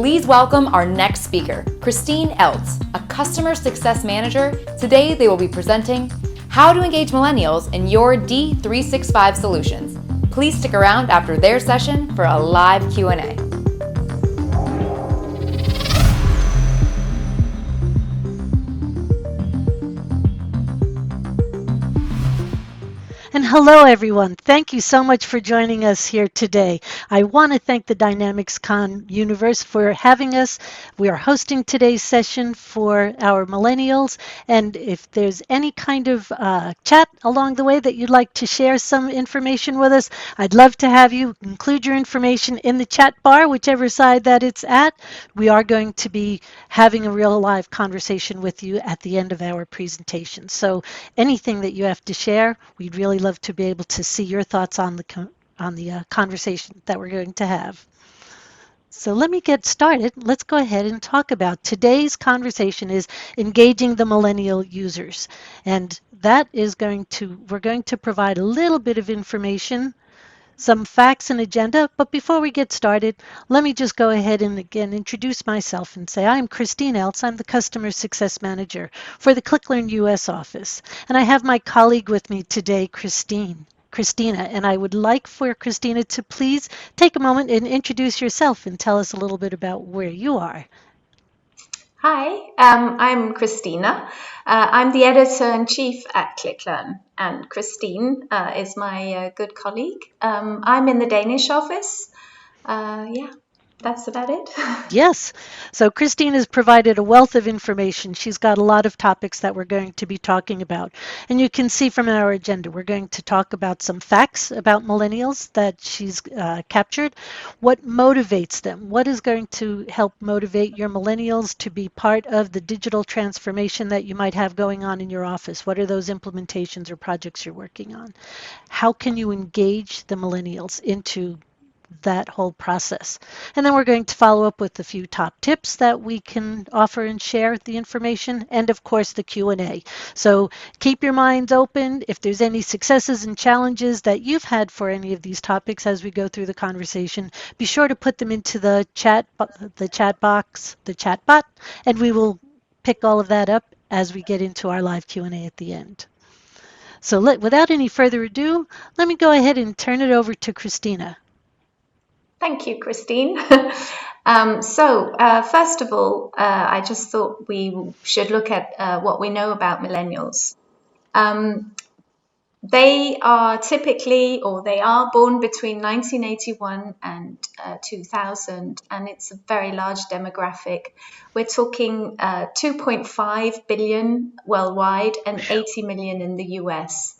Please welcome our next speaker, Kristine Eltz, a customer success manager. Today they will be presenting how to engage millennials in your D365 solutions. Please stick around after their session for a live Q&A. And hello, everyone. Thank you so much for joining us here today. I want to thank the Dynamics Con universe for having us. We are hosting today's session for our millennials. And if there's any kind of chat along the way that you'd like to share some information with us, I'd love to have you include your information in the chat bar, whichever side that it's at. We are going to be having a real live conversation with you at the end of our presentation. So anything that you have to share, we'd really love to be able to see your thoughts on the conversation that we're going to have. So let me get started. Let's go ahead and talk about today's conversation is engaging the millennial users. And that is we're going to provide a little bit of information, some facts and agenda. But before we get started, let me just go ahead and again introduce myself and say I'm Kristine Eltz. I'm the Customer Success Manager for the ClickLearn US office. And I have my colleague with me today, Christina. And I would like for Christina to please take a moment and introduce yourself and tell us a little bit about where you are. Hi, I'm Christina. I'm the editor-in-chief at ClickLearn, and Christine is my good colleague. I'm in the Danish office. That's about it. Yes. So Christine has provided a wealth of information. She's got a lot of topics that we're going to be talking about. And you can see from our agenda, we're going to talk about some facts about millennials that she's captured. What motivates them? What is going to help motivate your millennials to be part of the digital transformation that you might have going on in your office? What are those implementations or projects you're working on? How can you engage the millennials into that whole process? And then we're going to follow up with a few top tips that we can offer and share the information, and of course the Q&A. So keep your minds open. If there's any successes and challenges that you've had for any of these topics as we go through the conversation, be sure to put them into the chat box, the chat bot, and we will pick all of that up as we get into our live Q&A at the end. So without any further ado, let me go ahead and turn it over to Christina. Thank you, Christine. First of all, I just thought we should look at what we know about millennials. They are born between 1981 and 2000, and it's a very large demographic. We're talking 2.5 billion worldwide and 80 million in the US.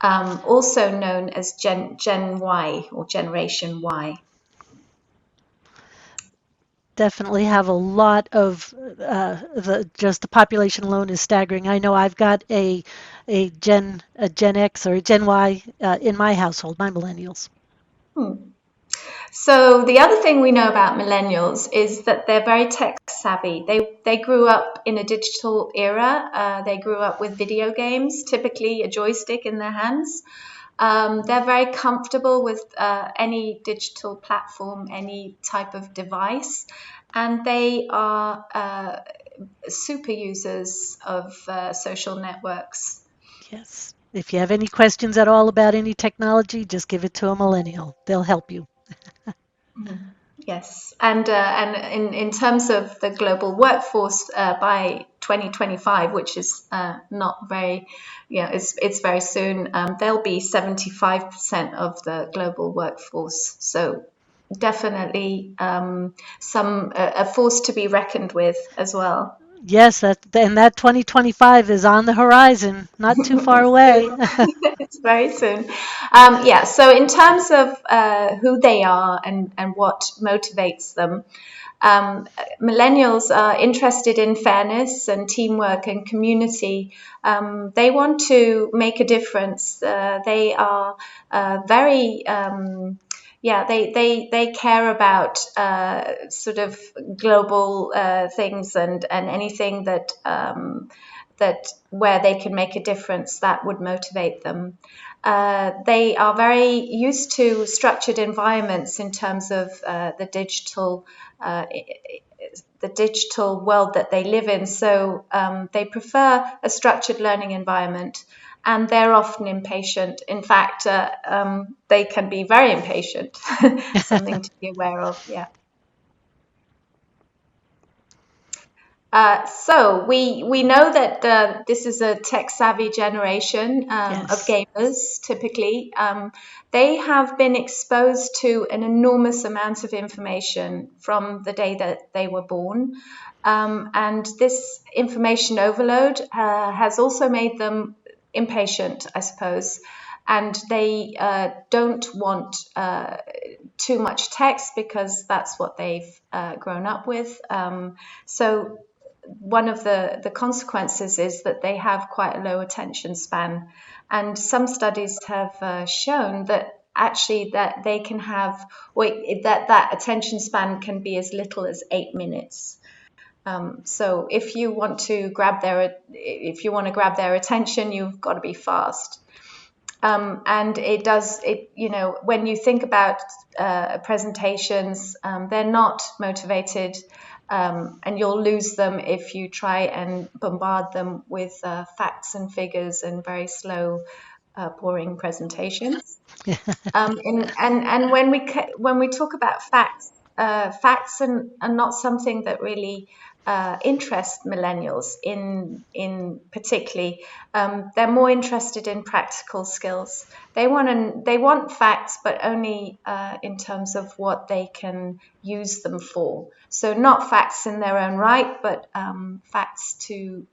Also known as Gen Y or Generation Y. Definitely have a lot of just the population alone is staggering. I know I've got a Gen X or a Gen Y in my household, my millennials. So the other thing we know about millennials is that they're very tech savvy. They grew up in a digital era. They grew up with video games, typically a joystick in their hands. They're very comfortable with any digital platform, any type of device, and they are super users of social networks. Yes. If you have any questions at all about any technology, just give it to a millennial. They'll help you. Yes, and in terms of the global workforce by 2025, which is not very, it's very soon. They'll be 75% of the global workforce. So definitely a force to be reckoned with as well. Yes, and that 2025 is on the horizon, not too far away. It's very soon. So in terms of who they are and what motivates them, millennials are interested in fairness and teamwork and community. They want to make a difference. They are very... they care about sort of global things and anything that that where they can make a difference that would motivate them. They are very used to structured environments in terms of the digital world that they live in. So they prefer a structured learning environment, and they're often impatient. In fact, they can be very impatient. Something to be aware of, yeah. So we know that this is a tech-savvy generation of Yes. gamers, typically. They have been exposed to an enormous amount of information from the day that they were born. And this information overload has also made them impatient, I suppose. And they don't want too much text because that's what they've grown up with. So one of the consequences is that they have quite a low attention span. And some studies have shown that actually that they can have, that attention span can be as little as 8 minutes. So if you want to grab their attention, you've got to be fast. And when you think about presentations, they're not motivated, and you'll lose them if you try and bombard them with facts and figures and very slow, boring presentations. And when we talk about facts, facts are not something that really interest millennials in particularly. They're more interested in practical skills. They want facts, but only in terms of what they can use them for. So not facts in their own right, but facts to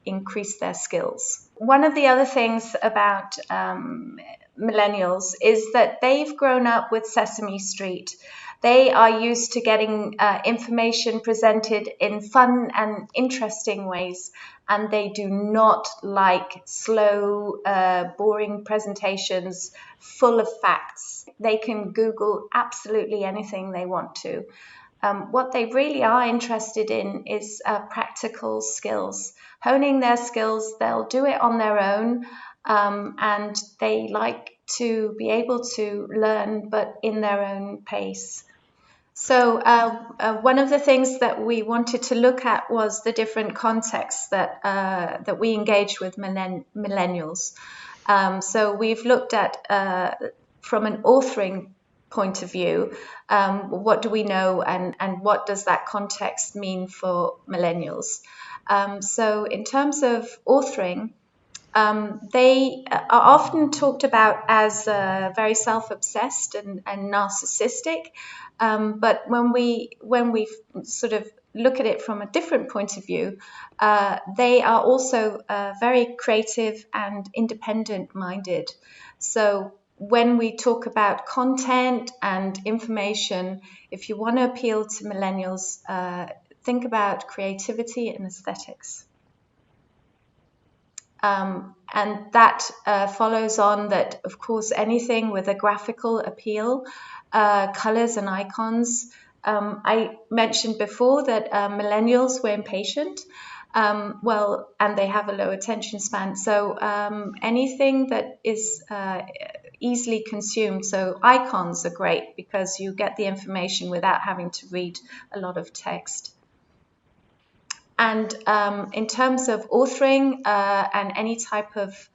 increase their skills. One of the other things about millennials is that they've grown up with Sesame Street. They are used to getting information presented in fun and interesting ways, and they do not like slow, boring presentations full of facts. They can Google absolutely anything they want to. What they really are interested in is practical skills, honing their skills. They'll do it on their own, and they like to be able to learn, but in their own pace. So one of the things that we wanted to look at was the different contexts that we engage with millennials. So we've looked at, from an authoring point of view, what do we know, and what does that context mean for millennials? So in terms of authoring, they are often talked about as very self-obsessed and narcissistic, but when we sort of look at it from a different point of view, they are also very creative and independent-minded. So when we talk about content and information, if you want to appeal to millennials, think about creativity and aesthetics. And that follows on that, of course, anything with a graphical appeal, colors and icons. I mentioned before that millennials were impatient, and they have a low attention span. So anything that is easily consumed, so icons are great because you get the information without having to read a lot of text. And in terms of authoring and any type of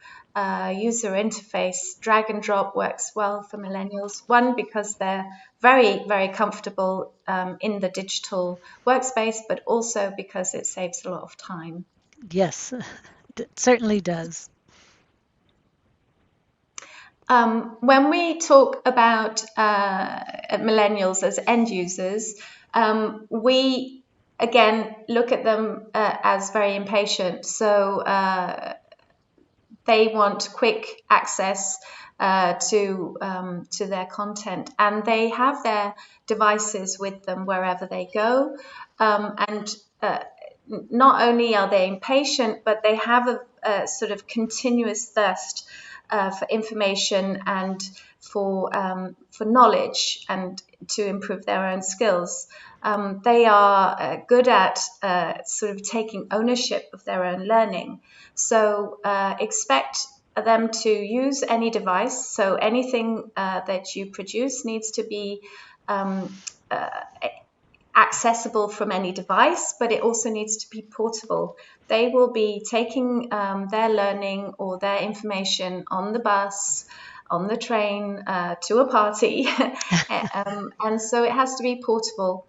user interface, drag and drop works well for millennials. One, because they're very, very comfortable in the digital workspace, but also because it saves a lot of time. Yes, it certainly does. When we talk about millennials as end users, we again look at them as very impatient. So they want quick access to their content, and they have their devices with them wherever they go. And not only are they impatient, but they have a sort of continuous thirst for information and for knowledge and to improve their own skills. They are good at sort of taking ownership of their own learning. So expect them to use any device. So anything that you produce needs to be accessible from any device, but it also needs to be portable. They will be taking their learning or their information on the bus, on the train, to a party, and so it has to be portable.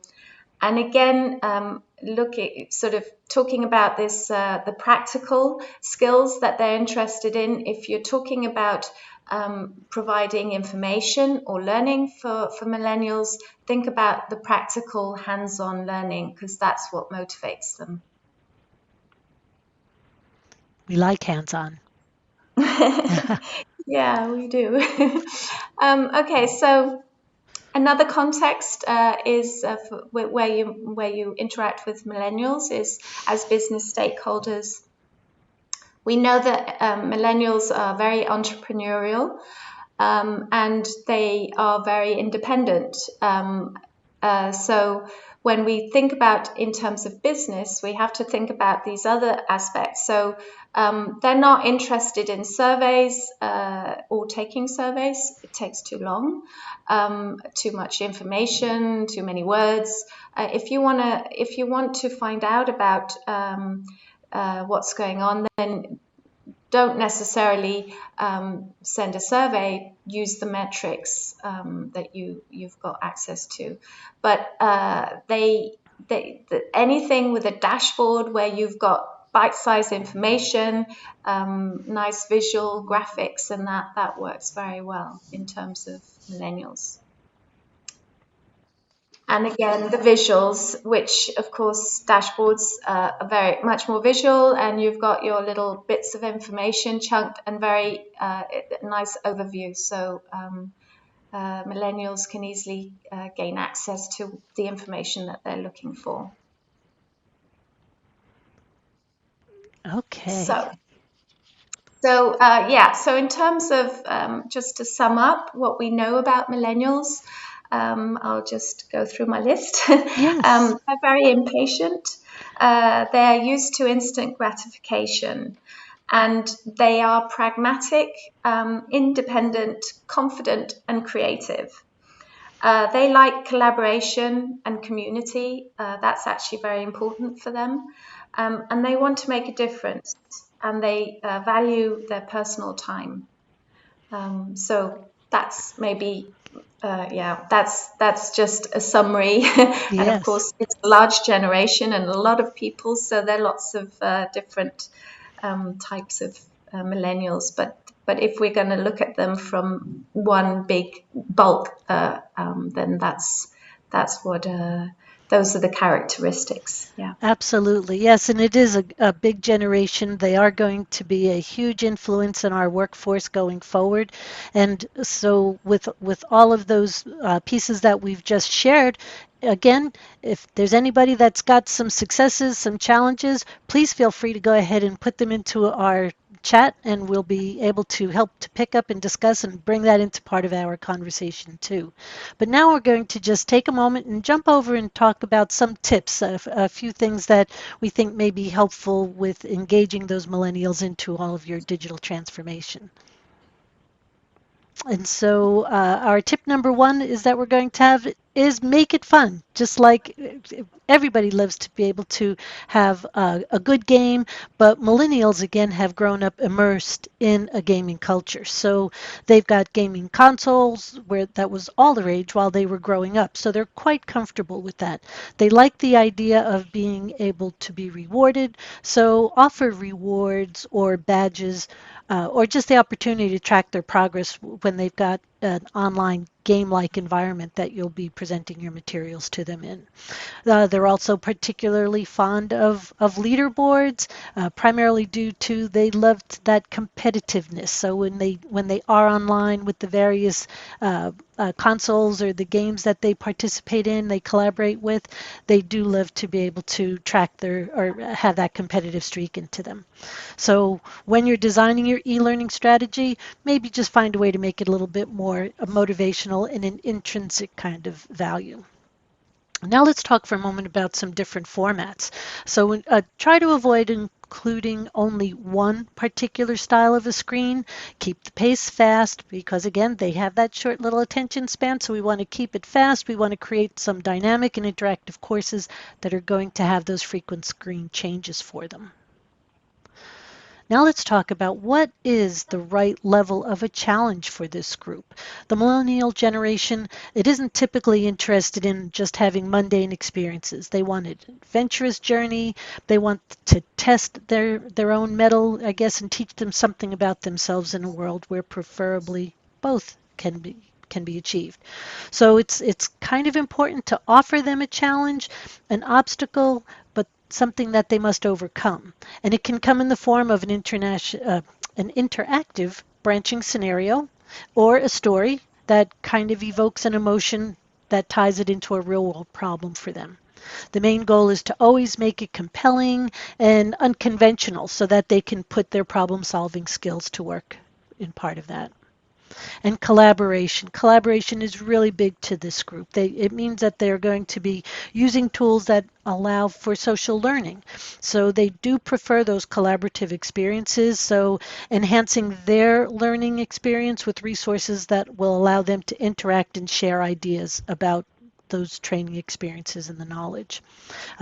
And again, sort of talking about this, the practical skills that they're interested in. If you're talking about providing information or learning for millennials, think about the practical hands-on learning, because that's what motivates them. We like hands-on. Yeah, we do. Okay, so another context is where you interact with millennials is as business stakeholders. We know that millennials are very entrepreneurial and they are very independent. So when we think about in terms of business, we have to think about these other aspects. So they're not interested in surveys or taking surveys. It takes too long, too much information, too many words. If you want to find out about what's going on, then don't necessarily send a survey. Use the metrics that you've got access to. But anything with a dashboard where you've got bite-sized information, nice visual graphics, and that works very well in terms of millennials. And again, the visuals, which of course dashboards are very much more visual, and you've got your little bits of information chunked and very nice overview. So millennials can easily gain access to the information that they're looking for. Okay. So in terms of just to sum up what we know about millennials, I'll just go through my list. Yes. They're very impatient. They're used to instant gratification, and they are pragmatic, independent, confident, and creative. They like collaboration and community. That's actually very important for them. And they want to make a difference, and they value their personal time. So that's maybe that's just a summary. And of course, it's a large generation and a lot of people, so there are lots of different types of millennials. But if we're going to look at them from one big bulk, then that's what those are the characteristics. Yeah, absolutely. Yes, and it is a big generation. They are going to be a huge influence in our workforce going forward. And so with all of those pieces that we've just shared, again, if there's anybody that's got some successes, some challenges, please feel free to go ahead and put them into our chat, and we'll be able to help to pick up and discuss and bring that into part of our conversation too. But now we're going to just take a moment and jump over and talk about some tips, a few things that we think may be helpful with engaging those millennials into all of your digital transformation. And so our tip number one is that we're going to have is make it fun. Just like everybody loves to be able to have a good game, but millennials again have grown up immersed in a gaming culture. So they've got gaming consoles where that was all the rage while they were growing up. So they're quite comfortable with that. They like the idea of being able to be rewarded. So offer rewards or badges or just the opportunity to track their progress when they've got an online game-like environment that you'll be presenting your materials to them in. They're also particularly fond of leaderboards, primarily due to they loved that competitiveness. So when they are online with the various consoles or the games that they participate in, they collaborate with, they do love to be able to track their or have that competitive streak into them. So when you're designing your e-learning strategy, maybe just find a way to make it a little bit more motivational and an intrinsic kind of value. Now let's talk for a moment about some different formats. So try to avoid including only one particular style of a screen. Keep the pace fast because, again, they have that short little attention span, so we want to keep it fast. We want to create some dynamic and interactive courses that are going to have those frequent screen changes for them. Now let's talk about what is the right level of a challenge for this group. The millennial generation, it isn't typically interested in just having mundane experiences. They want an adventurous journey. They want to test their own mettle, I guess, and teach them something about themselves in a world where preferably both can be achieved. So it's kind of important to offer them a challenge, an obstacle, but something that they must overcome. And it can come in the form of an interactive branching scenario or a story that kind of evokes an emotion that ties it into a real world problem for them. The main goal is to always make it compelling and unconventional so that they can put their problem solving skills to work in part of that. And collaboration. Collaboration is really big to this group. It means that they're going to be using tools that allow for social learning. So they do prefer those collaborative experiences, so enhancing their learning experience with resources that will allow them to interact and share ideas about those training experiences and the knowledge.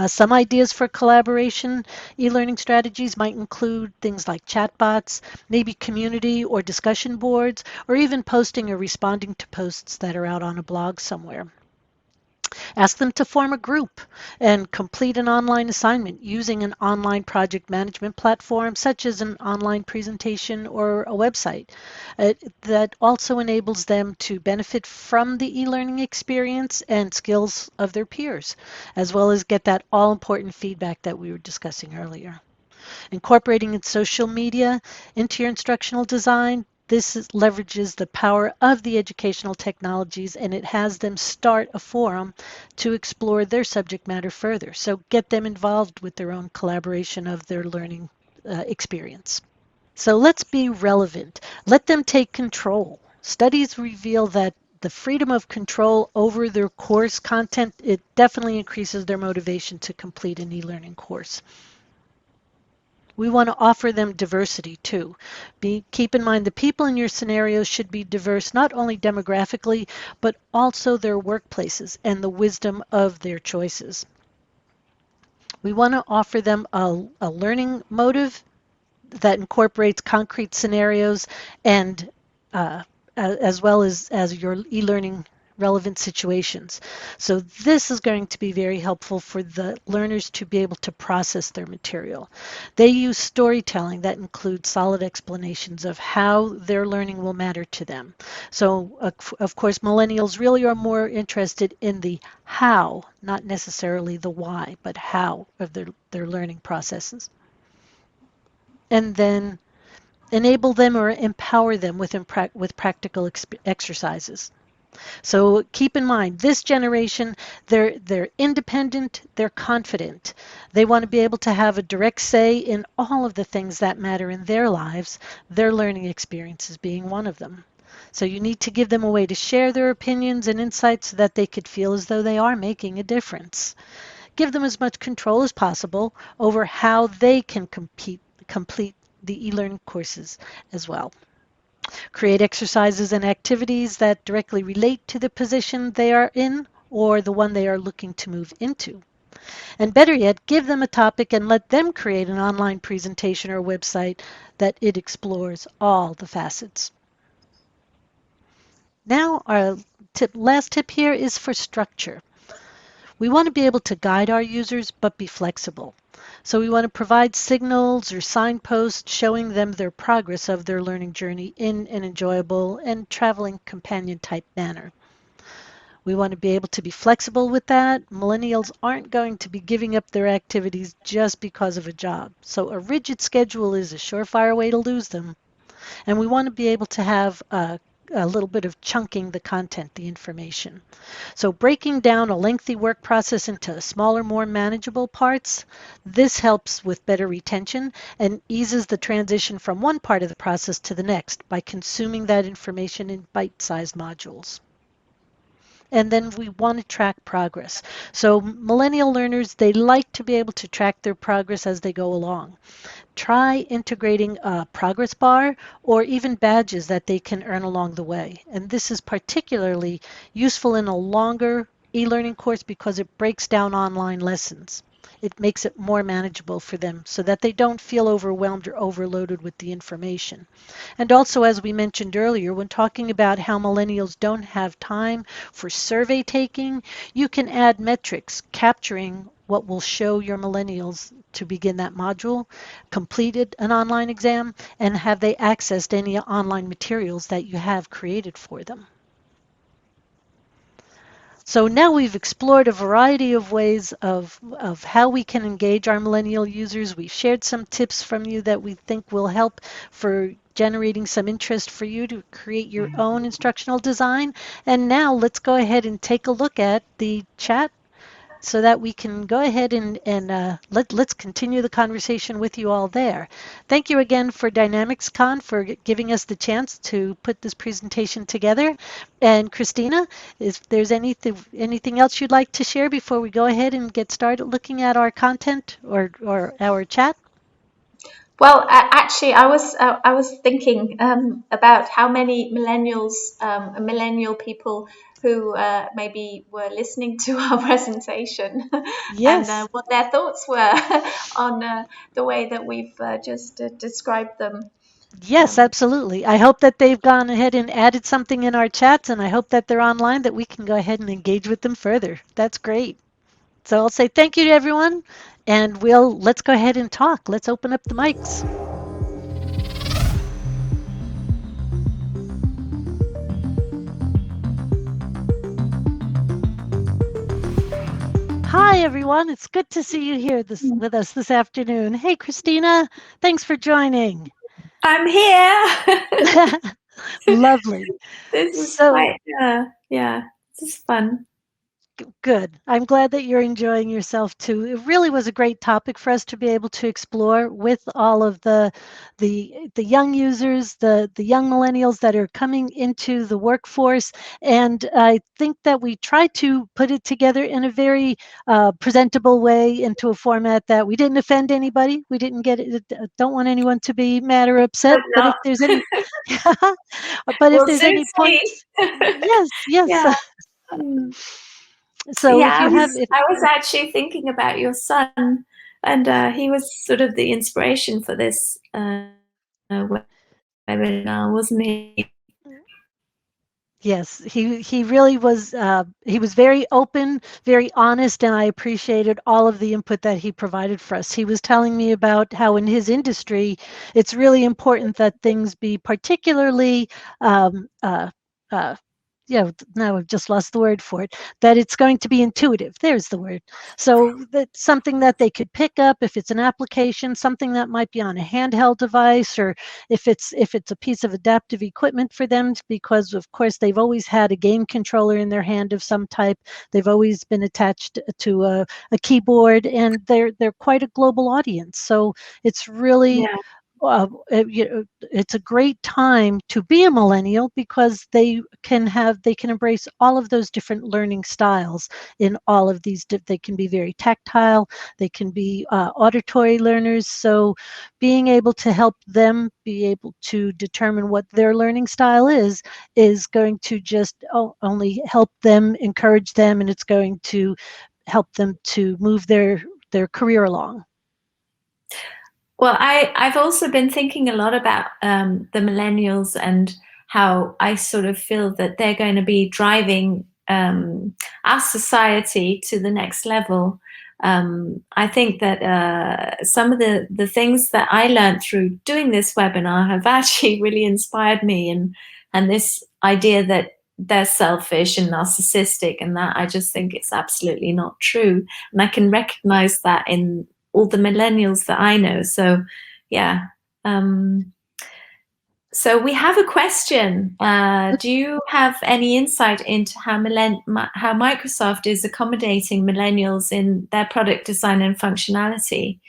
Some ideas for collaboration e-learning strategies might include things like chatbots, maybe community or discussion boards, or even posting or responding to posts that are out on a blog somewhere. Ask them to form a group and complete an online assignment using an online project management platform such as an online presentation or a website. That also enables them to benefit from the e-learning experience and skills of their peers, as well as get that all-important feedback that we were discussing earlier. Incorporating in social media into your instructional design, this leverages the power of the educational technologies, and it has them start a forum to explore their subject matter further. So get them involved with their own collaboration of their learning experience. So let's be relevant. Let them take control. Studies reveal that the freedom of control over their course content, it definitely increases their motivation to complete an e-learning course. We want to offer them diversity too. Keep in mind the people in your scenarios should be diverse not only demographically, but also their workplaces and the wisdom of their choices. We want to offer them a learning motive that incorporates concrete scenarios and as well as your e-learning relevant situations. So this is going to be very helpful for the learners to be able to process their material. They use storytelling that includes solid explanations of how their learning will matter to them. So of course, millennials really are more interested in the how, not necessarily the why, but how of their learning processes. And then enable them or empower them with practical exercises. So keep in mind, this generation, they're independent, they're confident. They want to be able to have a direct say in all of the things that matter in their lives, their learning experiences being one of them. So you need to give them a way to share their opinions and insights so that they could feel as though they are making a difference. Give them as much control as possible over how they can complete the e-learning courses as well. Create exercises and activities that directly relate to the position they are in or the one they are looking to move into. And better yet, give them a topic and let them create an online presentation or website that it explores all the facets. Now, our last tip here is for structure. We want to be able to guide our users, but be flexible. So we want to provide signals or signposts showing them their progress of their learning journey in an enjoyable and traveling companion type manner. We want to be able to be flexible with that. Millennials aren't going to be giving up their activities just because of a job. So a rigid schedule is a surefire way to lose them. And we want to be able to have a little bit of chunking the content, the information. So breaking down a lengthy work process into smaller, more manageable parts, this helps with better retention and eases the transition from one part of the process to the next by consuming that information in bite-sized modules. And then we want to track progress. So millennial learners, they like to be able to track their progress as they go along. Try integrating a progress bar or even badges that they can earn along the way. And this is particularly useful in a longer e-learning course because it breaks down online lessons. It makes it more manageable for them so that they don't feel overwhelmed or overloaded with the information. And also, as we mentioned earlier, when talking about how millennials don't have time for survey taking, you can add metrics capturing what will show your millennials to begin that module, completed an online exam, and have they accessed any online materials that you have created for them. So now we've explored a variety of ways of how we can engage our millennial users. We've shared some tips from you that we think will help for generating some interest for you to create your own instructional design. And now let's go ahead and take a look at the chat so that we can go ahead and let's continue the conversation with you all there. Thank you again for DynamicsCon for giving us the chance to put this presentation together. And Christina, if there's anything else you'd like to share before we go ahead and get started looking at our content or our chat? Well, actually, I was thinking about how many millennial people who maybe were listening to our presentation, and Yes. what their thoughts were on the way that we've just described them. Yes, Um, absolutely. I hope that they've gone ahead and added something in our chats, and I hope that they're online that we can go ahead and engage with them further. That's great. So I'll say thank you to everyone, and let's go ahead and talk. Let's open up the mics. Hi, everyone. It's good to see you here with us this afternoon. Hey, Christina, thanks for joining. I'm here. Lovely. This is So quite, yeah, this is fun. good. I'm glad that you're enjoying yourself too. It really was a great topic for us to be able to explore with all of the young users, the young millennials that are coming into the workforce. And I think that we tried to put it together in a very presentable way into a format that we didn't offend anybody. We didn't get it. Don't want anyone to be mad or upset. Hope But if not. there's any, but if We'll there's soon any see. points, yes, yes. Yeah. Mm. So if Yeah, you have, if I was actually thinking about your son, and he was sort of the inspiration for this webinar, wasn't he? Yes, he really was. He was very open, very honest, and I appreciated all of the input that he provided for us. He was telling me about how in his industry, it's really important that things be particularly um, uh, uh, yeah, now I've just lost the word for it, that it's going to be intuitive. There's the word. So that's something that they could pick up if it's an application, something that might be on a handheld device, or if it's a piece of adaptive equipment for them, because of course they've always had a game controller in their hand of some type. They've always been attached to a keyboard, and they're quite a global audience. So it's really Yeah. it's a great time to be a millennial because they can embrace all of those different learning styles in all of these. They can be very tactile. They can be auditory learners. So being able to help them be able to determine what their learning style is going to just only help them, encourage them, and it's going to help them to move their career along. Well, I've also been thinking a lot about the millennials and how I sort of feel that they're going to be driving our society to the next level. I think that some of the things that I learned through doing this webinar have actually really inspired me, and this idea that they're selfish and narcissistic and that. I just think it's absolutely not true. And I can recognize that in all the millennials that I know. So, yeah. So we have a question. Do you have any insight into how Microsoft is accommodating millennials in their product design and functionality?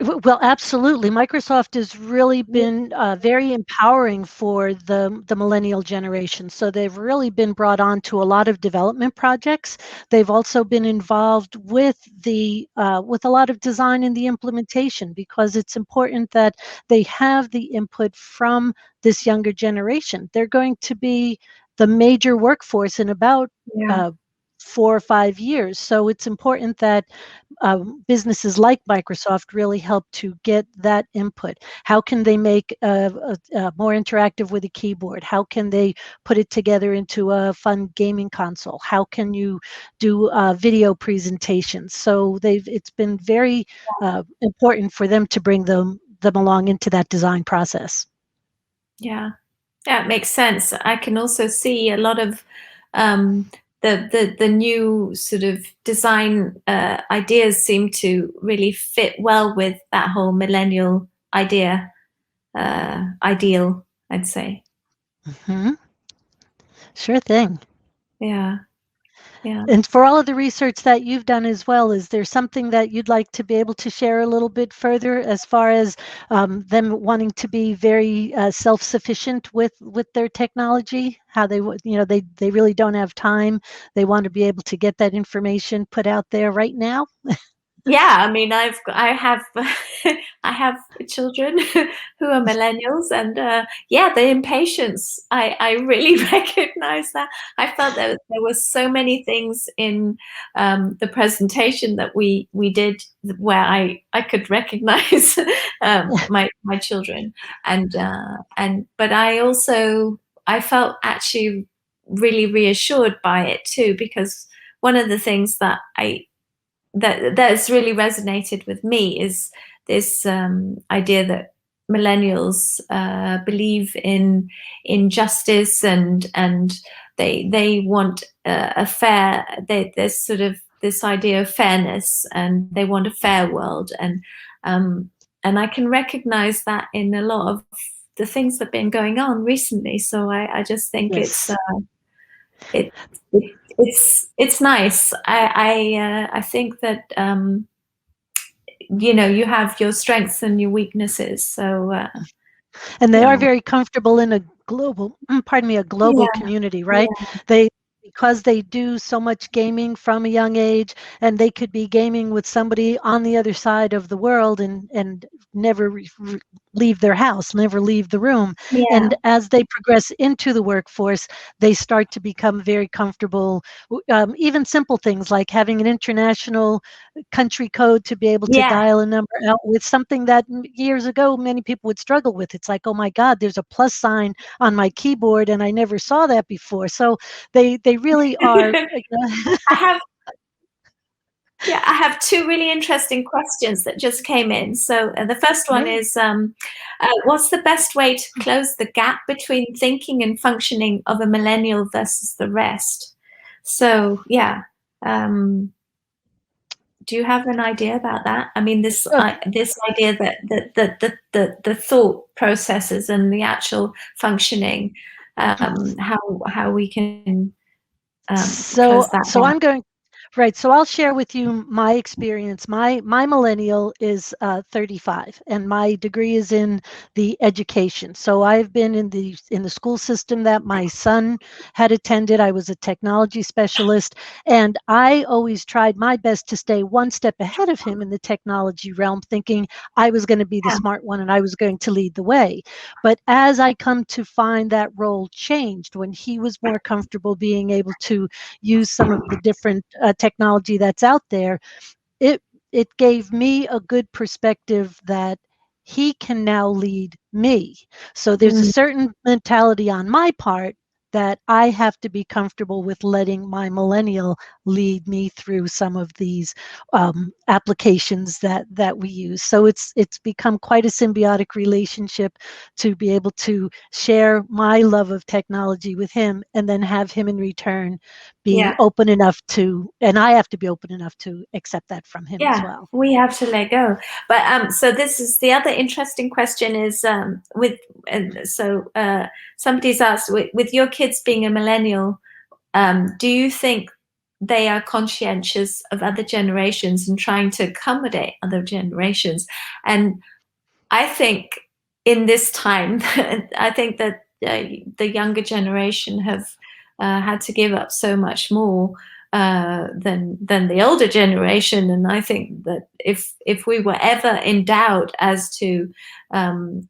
Well, absolutely. Microsoft has really been very empowering for the millennial generation. So they've really been brought on to a lot of development projects. They've also been involved with with a lot of design and the implementation, because it's important that they have the input from this younger generation. They're going to be the major workforce in about 4 or 5 years. So it's important that businesses like Microsoft really help to get that input. How can they make more interactive with a keyboard? How can they put it together into a fun gaming console? How can you do video presentations? So it's been very important for them to bring them along into that design process. Yeah, it makes sense. I can also see a lot of the new sort of design ideas seem to really fit well with that whole millennial ideal, I'd say. Mm-hmm. Sure thing. Yeah. Yeah. And for all of the research that you've done as well, is there something that you'd like to be able to share a little bit further as far as them wanting to be very self-sufficient with their technology? How they really don't have time. They want to be able to get that information put out there right now. Yeah, I mean, I have I have children who are millennials, and yeah, the impatience. I really recognize that. I felt that there were so many things in the presentation that we did where I could recognize my children, and but I felt actually really reassured by it too, because one of the things that's really resonated with me is this idea that millennials believe in justice, and they want a fair. There's sort of this idea of fairness, and they want a fair world, and I can recognize that in a lot of the things that have been going on recently. So I just think Yes. it's nice. I think that you have your strengths and your weaknesses. So And they yeah. are very comfortable in a global community, right? Yeah. Because they do so much gaming from a young age, and they could be gaming with somebody on the other side of the world and never leave their house, never leave the room. Yeah. And as they progress into the workforce, they start to become very comfortable. Even simple things like having an international country code to be able to dial a number out with, something that years ago many people would struggle with. It's like, oh my God, there's a plus sign on my keyboard and I never saw that before. So they really are. I have two really interesting questions that just came in. So the first one is, what's the best way to close the gap between thinking and functioning of a millennial versus the rest? So yeah, do you have an idea about that? I mean, this idea that the thought processes and the actual functioning, how we can close that gap. I'm going. Right. So I'll share with you my experience. My millennial is 35, and my degree is in the education. So I've been in the school system that my son had attended. I was a technology specialist, and I always tried my best to stay one step ahead of him in the technology realm, thinking I was going to be the smart one and I was going to lead the way. But as I come to find that role changed when he was more comfortable being able to use some of the different technology that's out there, it gave me a good perspective that he can now lead me. So there's a certain mentality on my part that I have to be comfortable with letting my millennial lead me through some of these applications that we use. So it's become quite a symbiotic relationship to be able to share my love of technology with him, and then have him in return be Yeah. open enough to, and I have to be open enough to accept that from him as Yeah, well. we have to let go. But so this is the other interesting question is somebody's asked, with your kids being a millennial, do you think they are conscientious of other generations and trying to accommodate other generations? And I think in this time, I think that the younger generation have had to give up so much more than the older generation, and I think that if we were ever in doubt as to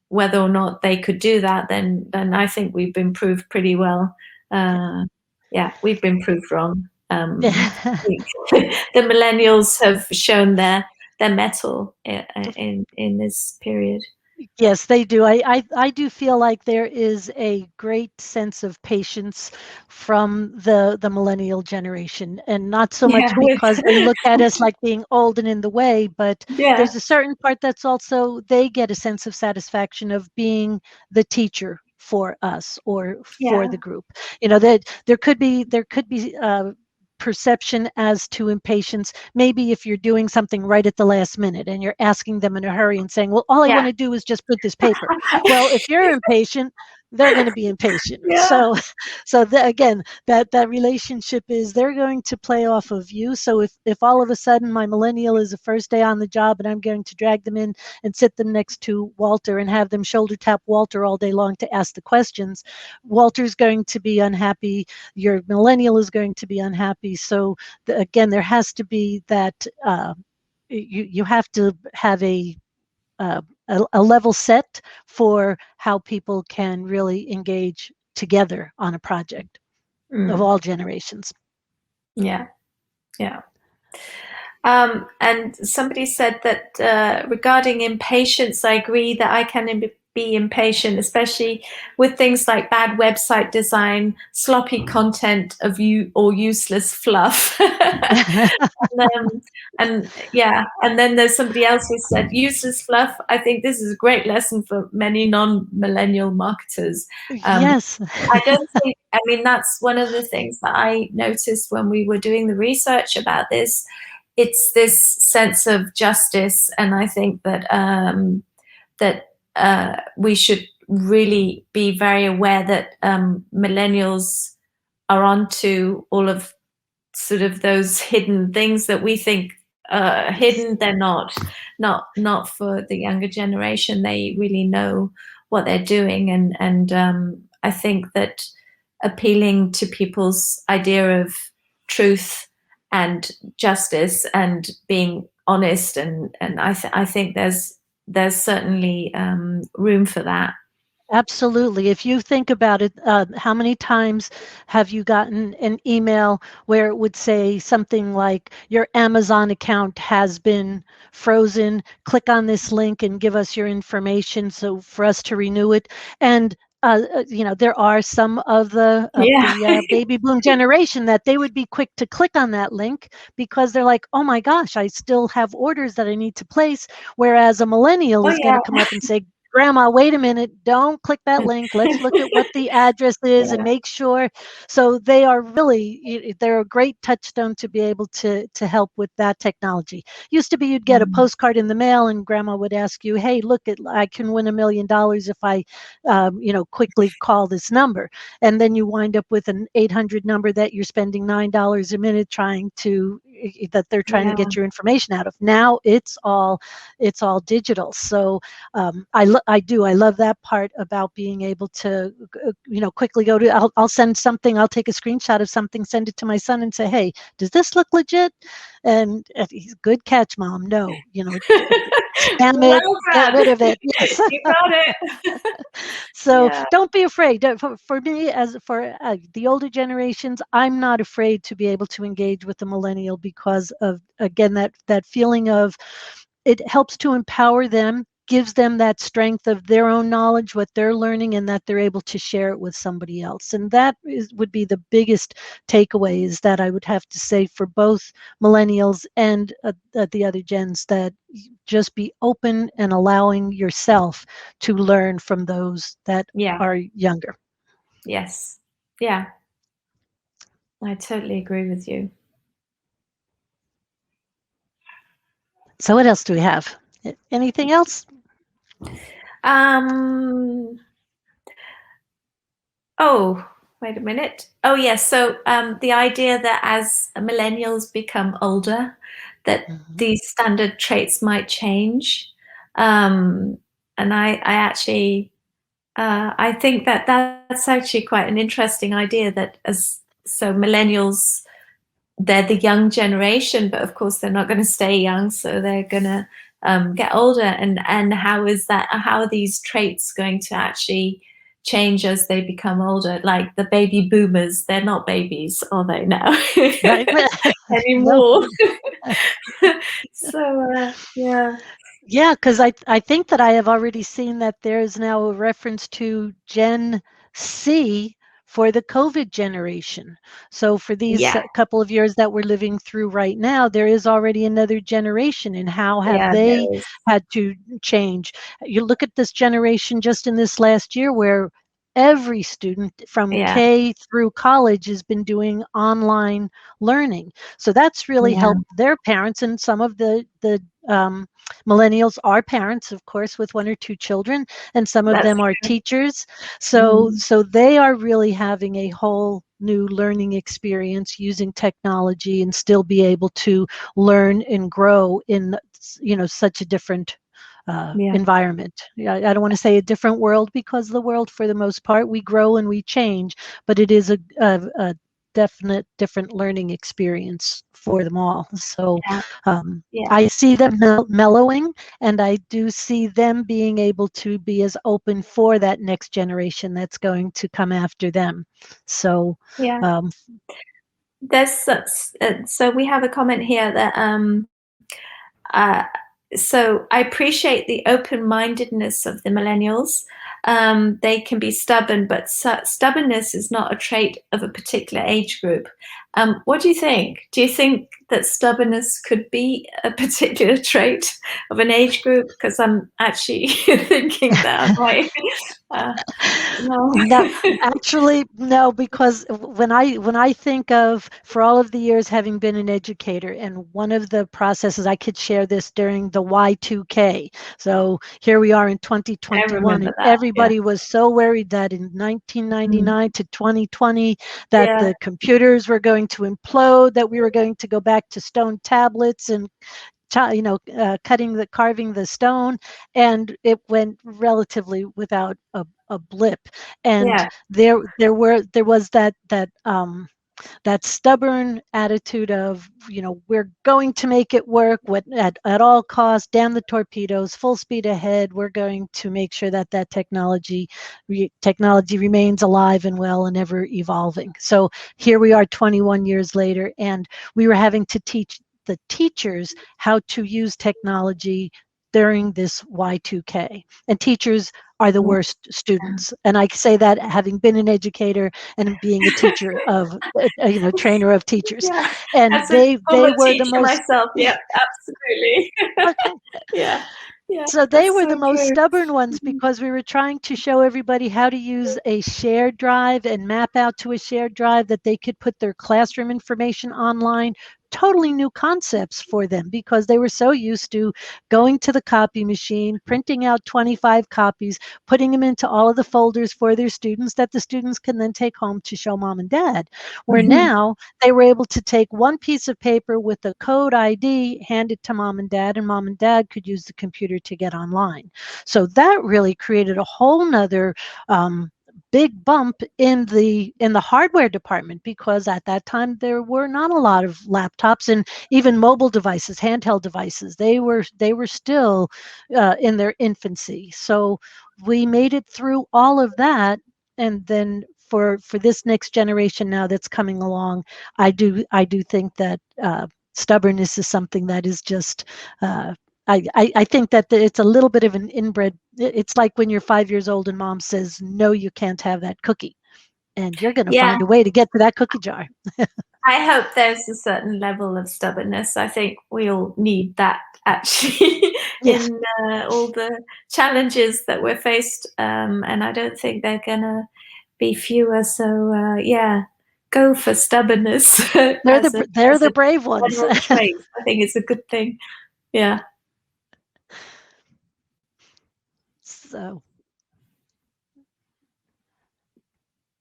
whether or not they could do that, then I think we've been proved pretty well. Yeah, we've been proved wrong. The millennials have shown their mettle in this period. Yes, they do. I do feel like there is a great sense of patience from the millennial generation, and not so much Yeah, with because they look at us like being old and in the way, but yeah, there's a certain part that's also they get a sense of satisfaction of being the teacher for us or for yeah, the group. You know, that there could be perception as to impatience. Maybe if you're doing something right at the last minute and you're asking them in a hurry and saying, well, all I yeah, want to do is just print this paper. Well, if you're impatient, they're going to be impatient. yeah, So again, that relationship is they're going to play off of you. So if all of a sudden my millennial is the first day on the job and I'm going to drag them in and sit them next to Walter and have them shoulder tap Walter all day long to ask the questions, Walter's going to be unhappy. Your millennial is going to be unhappy. So again, there has to be that you have to have a level set for how people can really engage together on a project of all generations. yeah, yeah. And somebody said that regarding impatience, I agree that I can be impatient, especially with things like bad website design, sloppy content of useless fluff. And yeah, and then there's somebody else who said useless fluff. I think this is a great lesson for many non-millennial marketers. Yes. I don't think, I mean, that's one of the things that I noticed when we were doing the research about this. It's this sense of justice, and I think that we should really be very aware that millennials are onto all of sort of those hidden things that we think hidden. They're not for the younger generation. They really know what they're doing, and I think that appealing to people's idea of truth and justice and being honest, and I think there's certainly room for that. Absolutely. If you think about it, how many times have you gotten an email where it would say something like, your Amazon account has been frozen, click on this link and give us your information so for us to renew it. And there are some of the Yeah. baby boom generation that they would be quick to click on that link because they're like, oh my gosh, I still have orders that I need to place. Whereas a millennial Oh is going yeah. to come up and say, Grandma, wait a minute, don't click that link. Let's look at what the address is and Yeah. make sure. So they are really, they're a great touchstone to be able to help with that technology. Used to be you'd get a postcard in the mail and Grandma would ask you, hey, look, I can win $1 million if I, quickly call this number. And then you wind up with an 800 number that you're spending $9 a minute that they're trying to get your information out of. Now it's all digital. So I love that part about being able to quickly go to, I'll send something, I'll take a screenshot of something, send it to my son and say, hey, does this look legit? And he's, good catch, Mom. No, spam it, Well get done. rid of it. Yes. You got it. So Yeah. don't be afraid. For me, as for the older generations, I'm not afraid to be able to engage with the millennial because of, again, that feeling of, it helps to empower them gives them that strength of their own knowledge, what they're learning, and that they're able to share it with somebody else. And that would be the biggest takeaway, is that I would have to say for both millennials and the other gens, that just be open and allowing yourself to learn from those that are younger. Yes. Yeah. I totally agree with you. So what else do we have? Anything else? Oh, wait a minute. Oh, yes. So the idea that as millennials become older, that these standard traits might change. And I actually, I think that that's actually quite an interesting idea, that so millennials, they're the young generation, but of course they're not going to stay young, so they're going to get older. And how are these traits going to actually change as they become older? Like the baby boomers, they're not babies, are they now? Right. Anymore. So yeah. Yeah, because I think that I have already seen that there is now a reference to Gen C for the COVID generation. So for these couple of years that we're living through right now, there is already another generation, and how have they had to change? You look at this generation just in this last year, where every student from K through college has been doing online learning. So that's really helped their parents, and some of the millennials are parents, of course, with 1 or 2 children, and some of them are teachers. So they are really having a whole new learning experience using technology, and still be able to learn and grow in, such a different environment. I don't want to say a different world, because the world, for the most part, we grow and we change, but it is a definite different learning experience for them all. So I see them mellowing, and I do see them being able to be as open for that next generation that's going to come after them. So there's so we have a comment here that so I appreciate the open-mindedness of the millennials. They can be stubborn, but stubbornness is not a trait of a particular age group. What do you think? Do you think that stubbornness could be a particular trait of an age group? Because I'm actually thinking that No, actually, no, because when I think of, for all of the years having been an educator, and one of the processes, I could share this during the Y2K. So here we are in 2021, and everybody was so worried that in 1999 to 2020, that the computers were going to implode, that we were going to go back to stone tablets and carving the stone, and it went relatively without a blip. And there was that stubborn attitude of, we're going to make it work at all costs, damn the torpedoes, full speed ahead. We're going to make sure that technology remains alive and well and ever evolving. So here we are 21 years later, and we were having to teach the teachers how to use technology during this Y2K. And teachers are the worst students. And I say that having been an educator and being a teacher of, trainer of teachers. And they were the most. Myself. Yeah, absolutely. Okay. So they were the most stubborn ones, because we were trying to show everybody how to use a shared drive and map out to a shared drive that they could put their classroom information online. Totally new concepts for them, because they were so used to going to the copy machine, printing out 25 copies, putting them into all of the folders for their students that the students can then take home to show mom and dad. Where now they were able to take one piece of paper with a code ID, hand it to mom and dad could use the computer to get online. So that really created a whole nother big bump in the hardware department, because at that time there were not a lot of laptops, and even mobile devices, handheld devices, they were still in their infancy. So we made it through all of that, and then for this next generation now that's coming along, I do think that stubbornness is something that is just I think that it's a little bit of an inbred. It's like when you're 5 years old and mom says, no, you can't have that cookie. And you're going to Yeah. find a way to get to that cookie jar. I hope there's a certain level of stubbornness. I think we all need that, actually, Yes. in all the challenges that we're faced. And I don't think they're going to be fewer. So, yeah, go for stubbornness. They're the brave ones. General trait. I think it's a good thing. Yeah. So,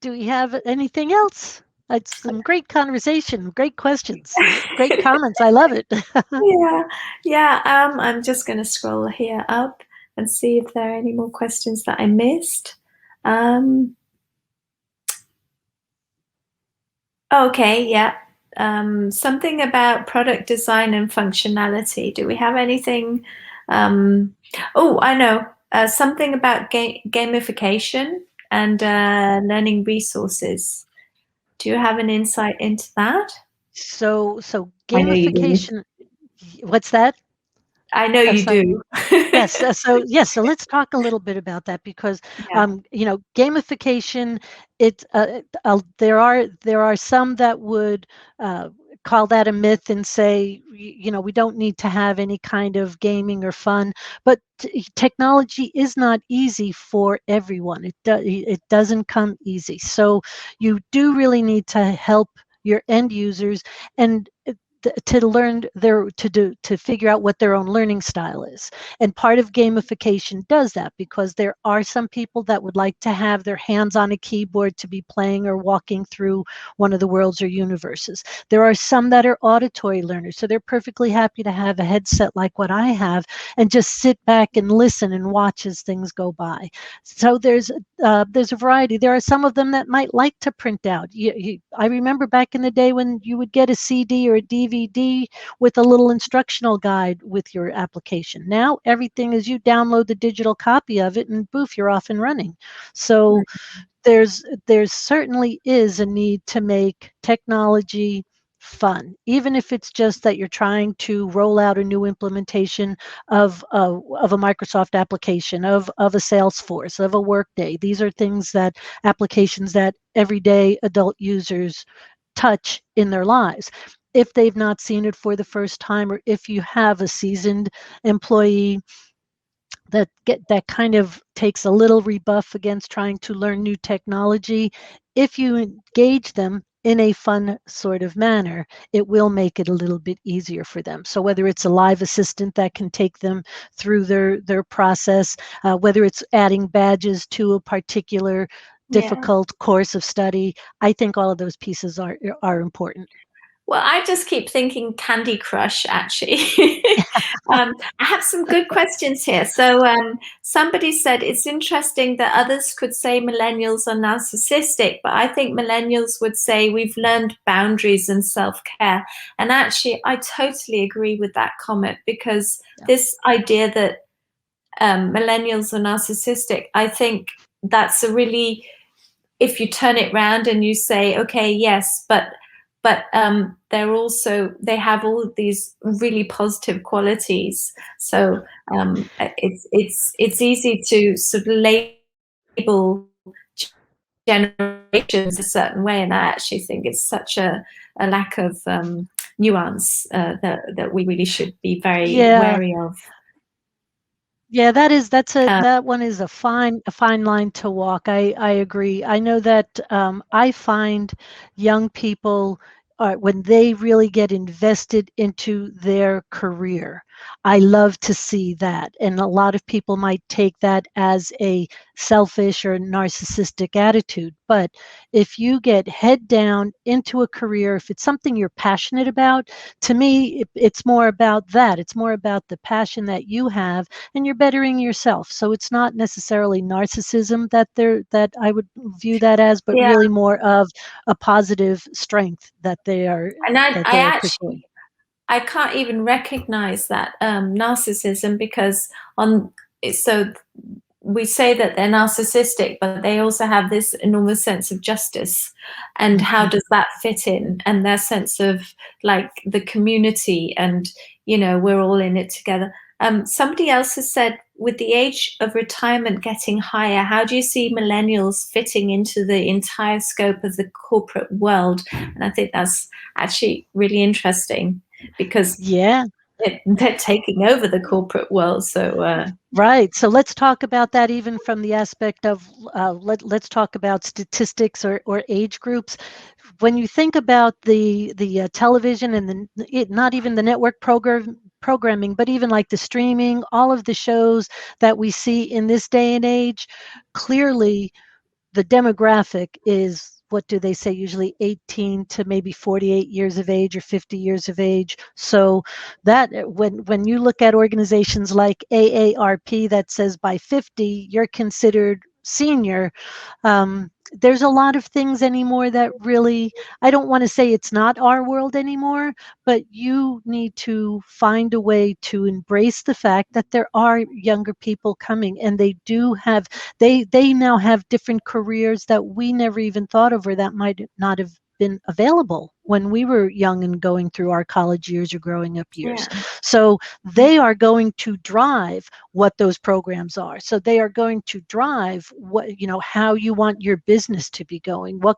do we have anything else? It's some great conversation, great questions, great comments. I love it. Yeah. I'm just going to scroll here up and see if there are any more questions that I missed. Okay, yeah. Something about product design and functionality. Do we have anything? Oh, I know. Something about gamification and learning resources. Do you have an insight into that? So I know you do. gamification, what's that? I know you do. Yes. So let's talk a little bit about that, because Yeah. Gamification. There are some that would call that a myth and say, we don't need to have any kind of gaming or fun. But technology is not easy for everyone. It doesn't come easy. So you do really need to help your end users and to learn to figure out what their own learning style is. And part of gamification does that, because there are some people that would like to have their hands on a keyboard to be playing or walking through one of the worlds or universes. There are some that are auditory learners, so they're perfectly happy to have a headset like what I have and just sit back and listen and watch as things go by. So there's a variety. There are some of them that might like to print out. I remember back in the day when you would get a CD or a DVD with a little instructional guide with your application. Now everything is, you download the digital copy of it and boof, you're off and running. So there's certainly is a need to make technology fun, even if it's just that you're trying to roll out a new implementation of a Microsoft application, of a Salesforce, of a Workday. These are applications that everyday adult users touch in their lives. If they've not seen it for the first time, or if you have a seasoned employee that kind of takes a little rebuff against trying to learn new technology, if you engage them in a fun sort of manner, it will make it a little bit easier for them. So whether it's a live assistant that can take them through their process, whether it's adding badges to a particular difficult course of study, I think all of those pieces are important. Well, I just keep thinking Candy Crush, actually. I have some good questions here. So somebody said, it's interesting that others could say millennials are narcissistic, but I think millennials would say we've learned boundaries and self-care. And actually, I totally agree with that comment, because this idea that millennials are narcissistic, I think that's a really, if you turn it around and you say, okay, yes, but they have all of these really positive qualities. So it's easy to sort of label generations a certain way, and I actually think it's such a lack of nuance that we really should be very wary of. Yeah, that one is a fine line to walk. I agree. I know that I find young people, when they really get invested into their career, I love to see that. And a lot of people might take that as a selfish or narcissistic attitude. But if you get head down into a career, if it's something you're passionate about, to me, it's more about that. It's more about the passion that you have, and you're bettering yourself. So it's not necessarily narcissism that I would view that as, but really more of a positive strength that they are pursuing. I can't even recognize that narcissism, because we say that they're narcissistic, but they also have this enormous sense of justice. And how does that fit in? And their sense of like the community, and we're all in it together. Somebody else has said, with the age of retirement getting higher, how do you see millennials fitting into the entire scope of the corporate world? And I think that's actually really interesting, because they're taking over the corporate world. So right. So let's talk about that even from the aspect of let's talk about statistics or age groups. When you think about the television and not even the network programming, but even like the streaming, all of the shows that we see in this day and age, clearly the demographic is, what do they say, usually 18 to maybe 48 years of age or 50 years of age. So that when you look at organizations like AARP that says by 50 you're considered senior, there's a lot of things anymore that really, I don't want to say it's not our world anymore, but you need to find a way to embrace the fact that there are younger people coming, and they do have, they now have different careers that we never even thought of, or that might not have been available when we were young and going through our college years or growing up years. yeah. So they are going to drive what those programs are. So they are going to drive what, how you want your business to be going, what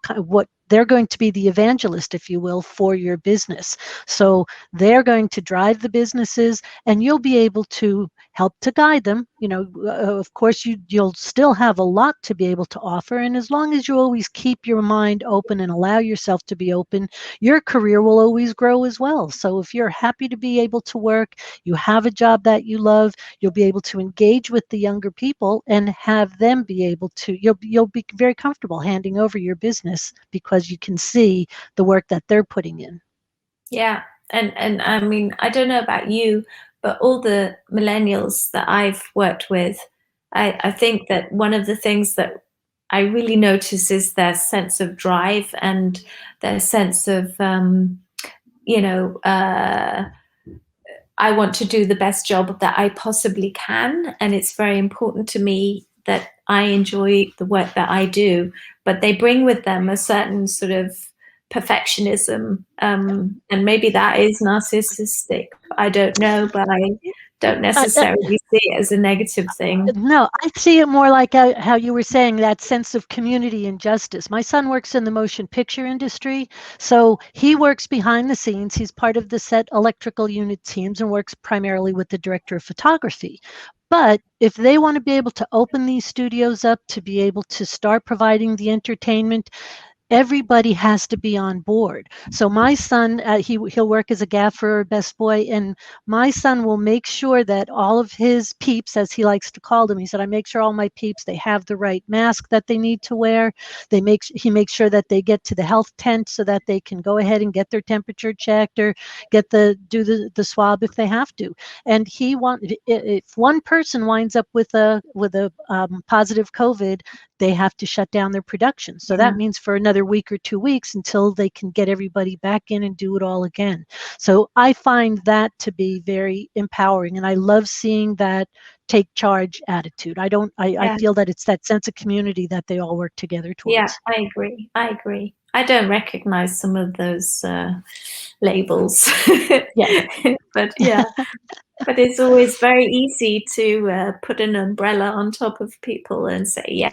they're going to be the evangelist, if you will, for your business. So they're going to drive the businesses, and you'll be able to help to guide them. Of course, you'll still have a lot to be able to offer. And as long as you always keep your mind open and allow yourself to be open, your career will always grow as well. So if you're happy to be able to work, you have a job that you love, you'll be able to engage with the younger people and have them be able to, you'll be very comfortable handing over your business because you can see the work that they're putting in. Yeah. And I mean, I don't know about you, but all the millennials that I've worked with, I think that one of the things that I really notice is their sense of drive and their sense of, I want to do the best job that I possibly can. And it's very important to me that I enjoy the work that I do, but they bring with them a certain sort of perfectionism. And maybe that is narcissistic. I don't know, but I don't necessarily see it as a negative thing. No, I see it more like how you were saying, that sense of community and justice. My son works in the motion picture industry, so he works behind the scenes. He's part of the set electrical unit teams and works primarily with the director of photography. But if they want to be able to open these studios up to be able to start providing the entertainment, everybody has to be on board. So my son, he'll work as a gaffer or best boy, and my son will make sure that all of his peeps, as he likes to call them, he said, I make sure all my peeps, they have the right mask that they need to wear. He makes sure that they get to the health tent so that they can go ahead and get their temperature checked or do the swab if they have to. And if one person winds up with a positive COVID, they have to shut down their production. So that means for another week or 2 weeks until they can get everybody back in and do it all again. So I find that to be very empowering, and I love seeing that take charge attitude. I feel that it's that sense of community that they all work together towards. Yeah, I agree. I don't recognize some of those labels. Yeah. But yeah. But it's always very easy to put an umbrella on top of people and say, yeah,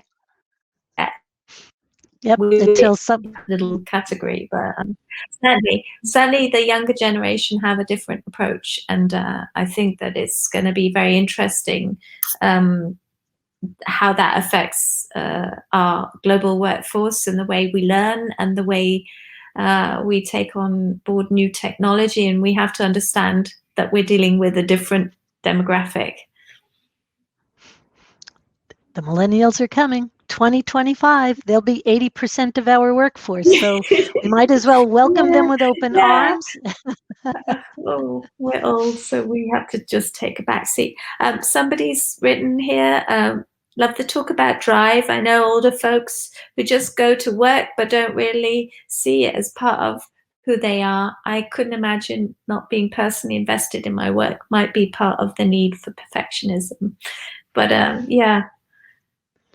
yep, until some little category. But certainly the younger generation have a different approach, and I think that it's going to be very interesting how that affects our global workforce and the way we learn and the way we take on board new technology. And we have to understand that we're dealing with a different demographic. The millennials are coming. 2025, they'll be 80% of our workforce. So we might as well welcome them with open arms. Oh, we're old, so we have to just take a back seat. Somebody's written here, love to talk about drive. I know older folks who just go to work but don't really see it as part of who they are. I couldn't imagine not being personally invested in my work might be part of the need for perfectionism. But yeah.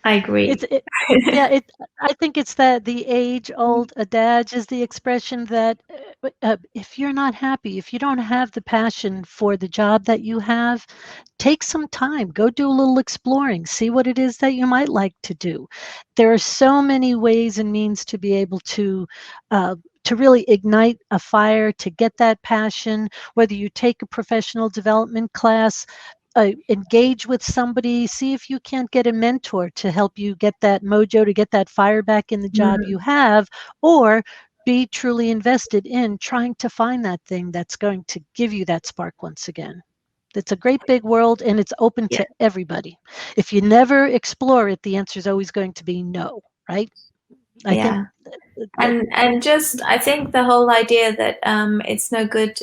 I agree. I think it's that the age-old adage is the expression that if you're not happy, if you don't have the passion for the job that you have, take some time, go do a little exploring, see what it is that you might like to do. There are so many ways and means to be able to really ignite a fire, to get that passion, whether you take a professional development class, engage with somebody, see if you can't get a mentor to help you get that mojo, to get that fire back in the job you have, or be truly invested in trying to find that thing that's going to give you that spark once again. It's a great big world and it's open to everybody. If you never explore it, the answer is always going to be no, right? I think and just I think the whole idea that it's no good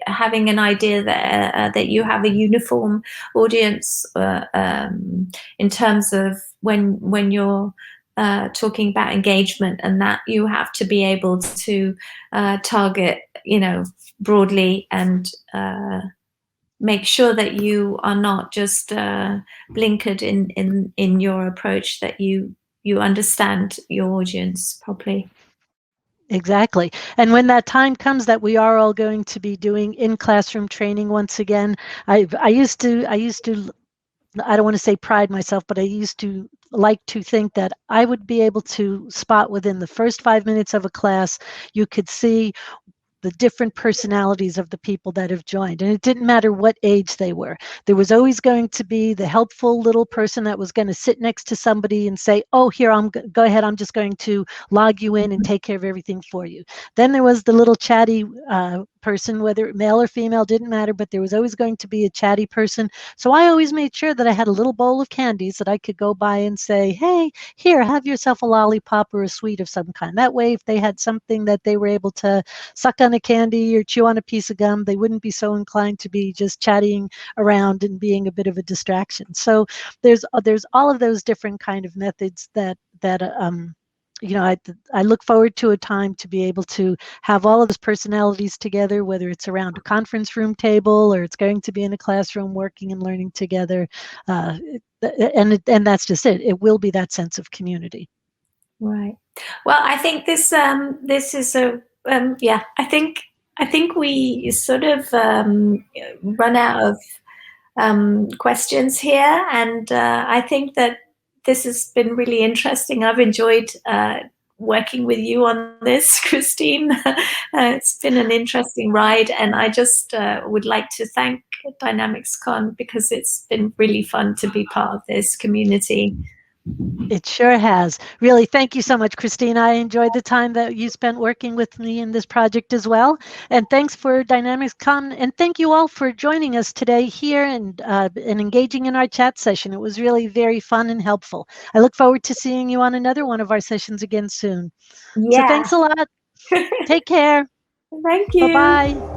having an idea that that you have a uniform audience in terms of when you're talking about engagement, and that you have to be able to target, broadly, and make sure that you are not just blinkered in your approach, that you understand your audience properly. Exactly. And when that time comes that we are all going to be doing in-classroom training once again, I used to, I don't want to say pride myself, but I used to like to think that I would be able to spot within the first 5 minutes of a class, you could see the different personalities of the people that have joined. And it didn't matter what age they were. There was always going to be the helpful little person that was going to sit next to somebody and say, oh, here, go ahead, I'm just going to log you in and take care of everything for you. Then there was the little chatty person, whether male or female, didn't matter, but there was always going to be a chatty person. So I always made sure that I had a little bowl of candies that I could go by and say, hey, here, have yourself a lollipop or a sweet of some kind. That way, if they had something that they were able to suck on a candy or chew on a piece of gum, they wouldn't be so inclined to be just chatting around and being a bit of a distraction. So there's all of those different kind of methods that I look forward to a time to be able to have all of those personalities together, whether it's around a conference room table or it's going to be in a classroom working and learning together. And that's just it. It will be that sense of community. Right. Well, I think this is a I think we sort of run out of questions here, and I think that this has been really interesting. I've enjoyed working with you on this, Kristine. It's been an interesting ride, and I just would like to thank DynamicsCon because it's been really fun to be part of this community. It sure has. Really, thank you so much, Kristine. I enjoyed the time that you spent working with me in this project as well. And thanks for DynamicsCon. And thank you all for joining us today here and engaging in our chat session. It was really very fun and helpful. I look forward to seeing you on another one of our sessions again soon. Yeah. So thanks a lot. Take care. Thank you. Bye-bye.